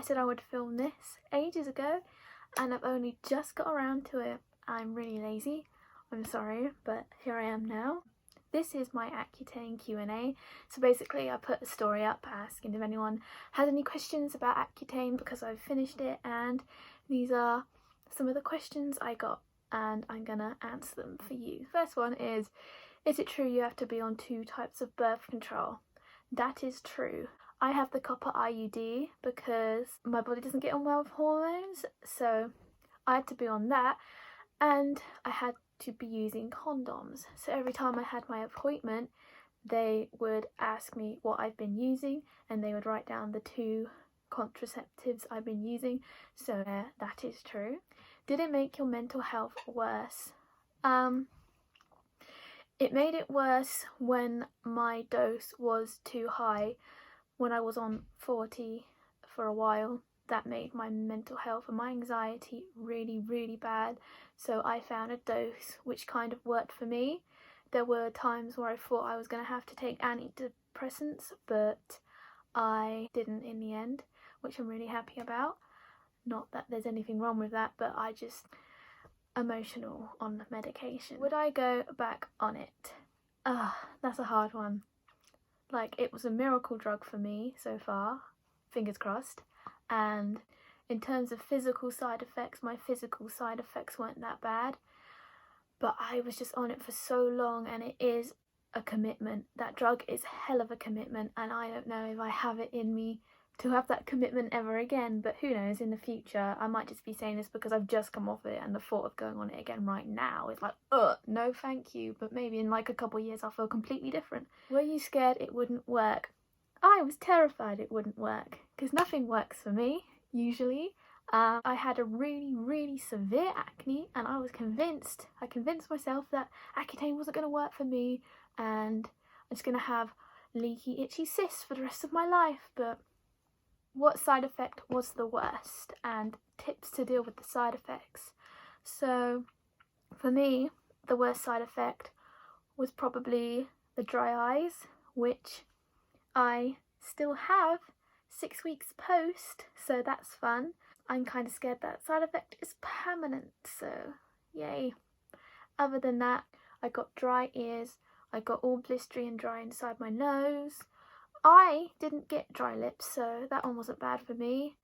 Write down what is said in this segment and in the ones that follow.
said I would film this ages ago and I've only just got around to it. I'm really lazy, I'm sorry, but here I am now. This is my Accutane Q&A. So basically I put a story up asking if anyone has any questions about Accutane because I've finished it, and these are some of the questions I got and I'm gonna answer them for you. First one is it true you have to be on 2 types of birth control? That is true. I have the copper IUD because my body doesn't get on well with hormones, so I had to be on that, and I had to be using condoms. So every time I had my appointment, they would ask me what I've been using and they would write down the 2 contraceptives I've been using. So that is true. Did it make your mental health worse? It made it worse when my dose was too high. When I was on 40 for a while, that made my mental health and my anxiety really, really bad. So I found a dose which kind of worked for me. There were times where I thought I was going to have to take antidepressants, but I didn't in the end, which I'm really happy about. Not that there's anything wrong with that, but I just emotional on the medication. Would I go back on it? That's a hard one. Like, it was a miracle drug for me so far, fingers crossed. And in terms of physical side effects, my physical side effects weren't that bad, but I was just on it for so long, and it is a commitment. That drug is hell of a commitment, and I don't know if I have it in me to have that commitment ever again, but who knows, in the future. I might just be saying this because I've just come off it, and the thought of going on it again right now is like, no thank you, but maybe in like a couple of years I'll feel completely different. Were you scared it wouldn't work? I was terrified it wouldn't work, because nothing works for me, usually. I had a really, really severe acne, and I convinced myself that Accutane wasn't going to work for me, and I'm just going to have leaky, itchy cysts for the rest of my life. But what side effect was the worst, and tips to deal with the side effects. So for me, the worst side effect was probably the dry eyes, which I still have 6 weeks post, so that's fun. I'm kind of scared that side effect is permanent, so yay. Other than that, I got dry ears, I got all blistery and dry inside my nose. I didn't get dry lips, so that one wasn't bad for me.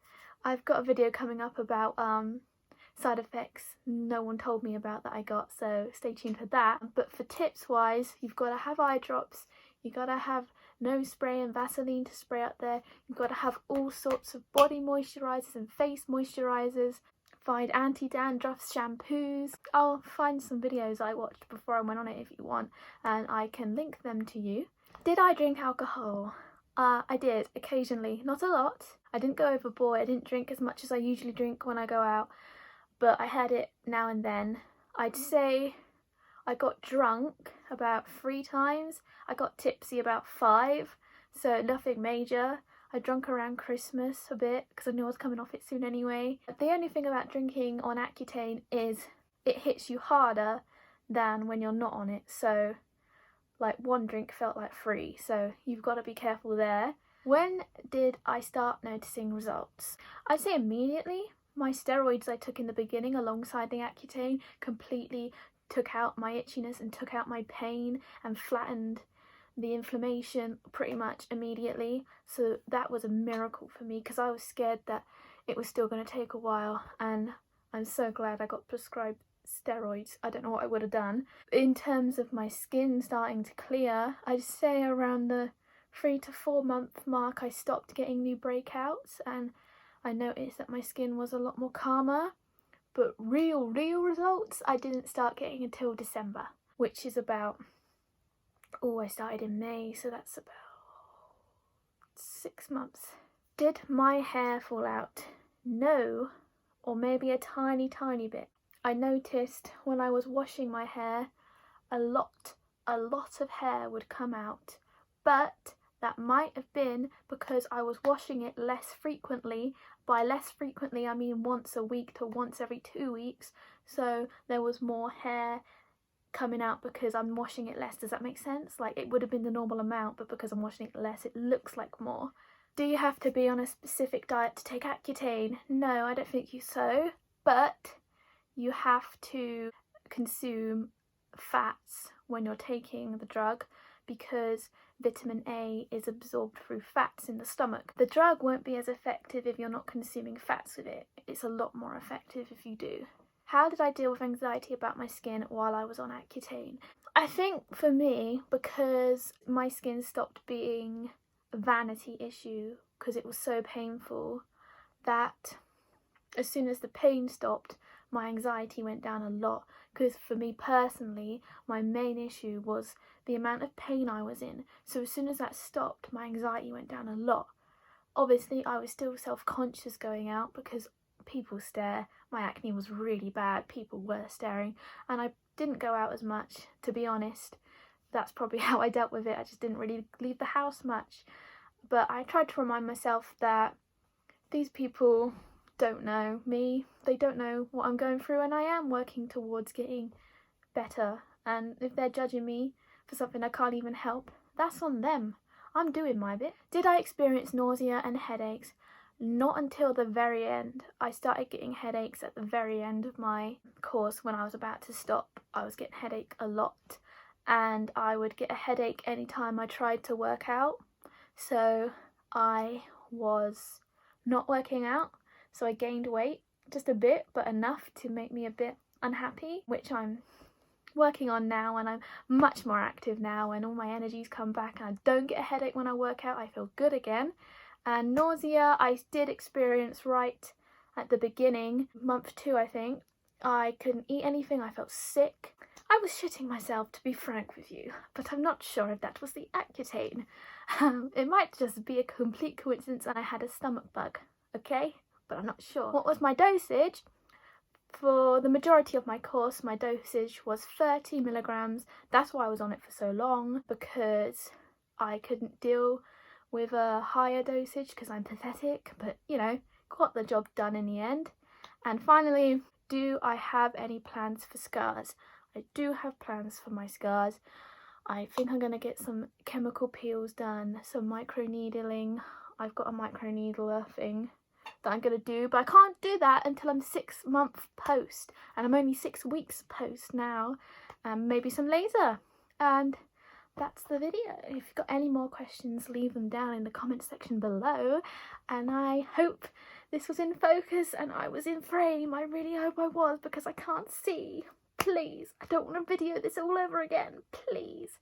I've got a video coming up about side effects no one told me about that I got, so stay tuned for that. But for tips wise, you've got to have eye drops, you've got to have nose spray and Vaseline to spray up there, you've got to have all sorts of body moisturisers and face moisturisers. Find anti-dandruff shampoos. I'll find some videos I watched before I went on it if you want, and I can link them to you. Did I drink alcohol? I did, occasionally, not a lot. I didn't go overboard, I didn't drink as much as I usually drink when I go out, but I had it now and then. I'd say I got drunk about 3 times, I got tipsy about 5, so nothing major. I drank around Christmas a bit because I knew I was coming off it soon anyway. The only thing about drinking on Accutane is it hits you harder than when you're not on it, so like 1 drink felt like 3, so you've got to be careful there. When did I start noticing results? I'd say immediately. My steroids I took in the beginning alongside the Accutane completely took out my itchiness and took out my pain and flattened the inflammation pretty much immediately, so that was a miracle for me because I was scared that it was still going to take a while, and I'm so glad I got prescribed steroids. I don't know what I would have done. In terms of my skin starting to clear, I'd say around the 3 to 4 month mark I stopped getting new breakouts, and I noticed that my skin was a lot more calmer, but real results I didn't start getting until December, which is about, I started in May, so that's about 6 months. Did my hair fall out? No, or maybe a tiny bit. I noticed when I was washing my hair, a lot of hair would come out, but that might have been because I was washing it less frequently. By less frequently, I mean once a week to once every 2 weeks, so there was more hair coming out because I'm washing it less. Does that make sense? Like, it would have been the normal amount, but because I'm washing it less, it looks like more. Do you have to be on a specific diet to take Accutane? No, I don't think so, but you have to consume fats when you're taking the drug because vitamin A is absorbed through fats in the stomach. The drug won't be as effective if you're not consuming fats with it. It's a lot more effective if you do. How did I deal with anxiety about my skin while I was on Accutane? I think for me, because my skin stopped being a vanity issue because it was so painful, that as soon as the pain stopped, my anxiety went down a lot. Because for me personally, my main issue was the amount of pain I was in. So as soon as that stopped, my anxiety went down a lot. Obviously, I was still self-conscious going out because people stare. My acne was really bad. People were staring, and I didn't go out as much, to be honest. That's probably how I dealt with it. I just didn't really leave the house much. But I tried to remind myself that these people don't know me. They don't know what I'm going through, and I am working towards getting better. And if they're judging me for something I can't even help, that's on them. I'm doing my bit. Did I experience nausea and headaches? Not until the very end. I started getting headaches at the very end of my course when I was about to stop. I was getting headache a lot, and I would get a headache anytime I tried to work out. So I was not working out, so I gained weight, just a bit, but enough to make me a bit unhappy, which I'm working on now, and I'm much more active now, and all my energy's come back, and I don't get a headache when I work out. I feel good again. And nausea I did experience right at the beginning, month 2 I think. I couldn't eat anything, I felt sick. I was shitting myself, to be frank with you, but I'm not sure if that was the Accutane. It might just be a complete coincidence and I had a stomach bug, okay? But I'm not sure. What was my dosage? For the majority of my course, my dosage was 30 milligrams. That's why I was on it for so long, because I couldn't deal with a higher dosage because I'm pathetic, but you know, got the job done in the end. And finally, do I have any plans for scars? I do have plans for my scars. I think I'm going to get some chemical peels done, some microneedling. I've got a microneedler thing that I'm going to do, but I can't do that until I'm 6 months post, and I'm only 6 weeks post now. Maybe some laser, and that's the video. If you've got any more questions, leave them down in the comment section below, and I hope this was in focus and I was in frame. I really hope I was, because I can't see. Please, I don't want to video this all over again, please.